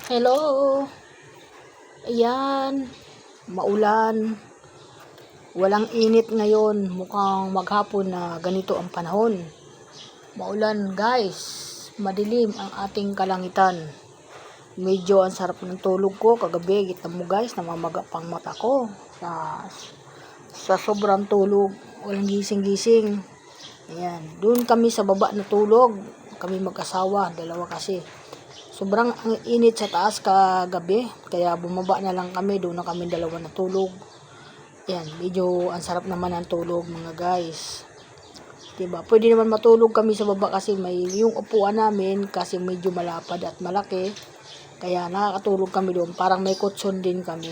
Hello. Ayan, maulan. Walang init ngayon. Mukhang maghapon na ganito ang panahon. Maulan, guys. Madilim ang ating kalangitan. Medyo ang sarap ng tulog ko kagabi. Kita mo, guys, namamaga pang mata ko. Sa sobrang tulog. Walang gising-gising. Ayan, doon kami sa baba natulog. Kami mag-asawa, dalawa kasi. Sobrang init sa taas kagabi, kaya bumaba na lang kami, doon na kami dalawa natulog. Yan, medyo ang sarap naman ang tulog mga guys. Diba? Pwede naman matulog kami sa baba kasi may yung upuan namin kasi medyo malapad at malaki. Kaya nakakatulog kami doon, parang may kutson din kami.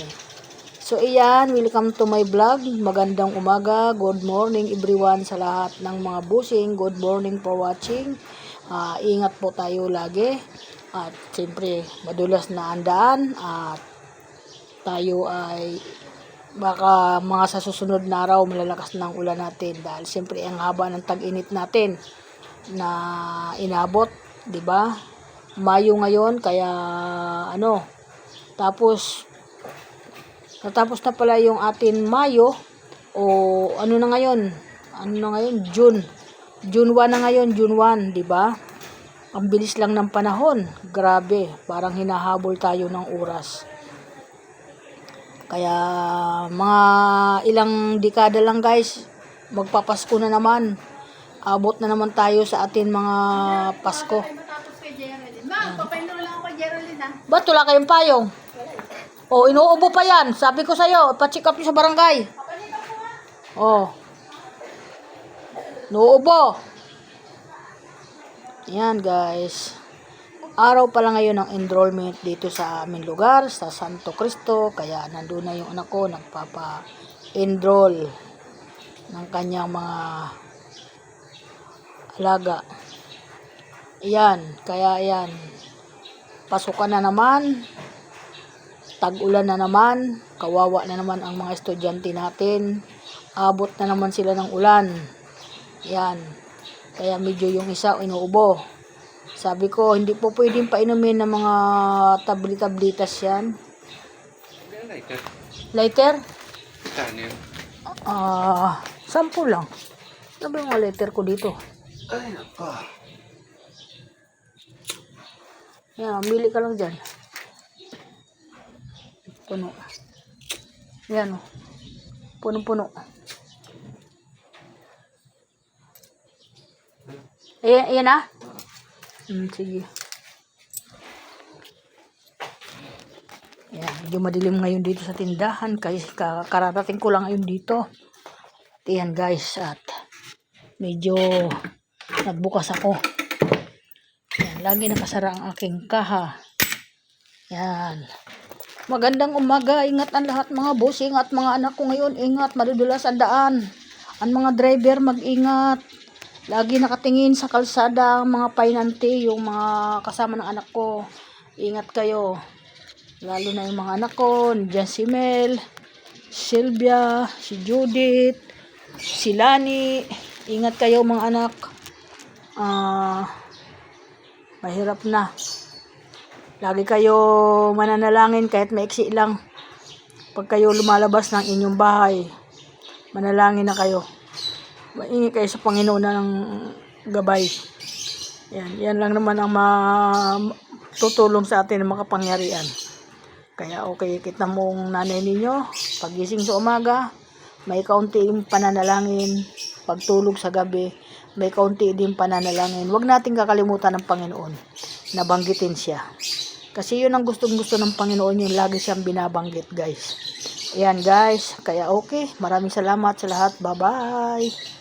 So iyan, welcome to my vlog. Magandang umaga, good morning everyone sa lahat ng mga busing. Good morning for watching. Ingat po tayo lagi. At siyempre, madulas na ang daan at tayo ay baka mga sa susunod na araw malalakas ng ulan natin dahil siyempre ang haba ng tag-init natin na inabot, 'di ba? Mayo ngayon kaya tapos natapos na pala yung atin Mayo o ano na ngayon? June 1 na ngayon, June 1, 'di ba? Ang bilis lang ng panahon. Grabe, parang hinahabol tayo ng oras. Kaya mga ilang dekada lang guys, magpapasko na naman. Abot na naman tayo sa atin mga Pasko. Ba't wala kayong payong? Oh, inuubo pa yan. Sabi ko sa'yo, pa-check up nyo sa barangay. Oh. Inuubo. Yan guys, araw pala ngayon ng enrollment dito sa aming lugar, sa Santo Cristo, kaya nandun na yung anak ko, nagpapa-enroll ng kanyang mga alaga. Yan, kaya yan, pasukan na naman, tag-ulan na naman, kawawa na naman ang mga estudyante natin, abot na naman sila ng ulan. Yan. Kaya medyo yung isa inuubo. Sabi ko, hindi po pwedeng painumin ng mga tabli-tablitas yan. Lighter? Lighter? Saan 10 lang. Sabi yung lighter ko dito. Ay, nako. Yan, bili ka lang dyan. Puno. Yan o. Puno-puno. Ayan na? Sige. Ayan, medyo madilim ngayon dito sa tindahan kasi kararating ko lang ngayon dito. Ayan guys, at medyo nagbukas ako. Ayan, lagi nakasara ang aking kaha. Ayan. Magandang umaga, ingat ang lahat mga bossing at mga anak ko ngayon. Ingat, madudulas ang daan. Ang mga driver mag-ingat. Lagi nakatingin sa kalsada ang mga painante, yung mga kasama ng anak ko. Ingat kayo. Lalo na yung mga anak ko, nandiyan si Mel, Sylvia, si Judith, si Lani. Ingat kayo mga anak. Mahirap na. Lagi kayo mananalangin kahit maiksi lang. Pag kayo lumalabas ng inyong bahay, manalangin na kayo. Maingi kayo sa Panginoon ng gabay. Yan lang naman ang tutulong sa atin ng makapangyarihan. Kaya okay, kita mong nanay ninyo, pagising sa umaga, may kaunting pananalangin, pagtulog sa gabi, may kaunti din pananalangin. Huwag natin kakalimutan ng Panginoon, nabanggitin siya. Kasi yun ang gustong-gusto ng Panginoon, yun lagi siyang binabanggit guys. Ayan guys, kaya okay, maraming salamat sa lahat, bye-bye.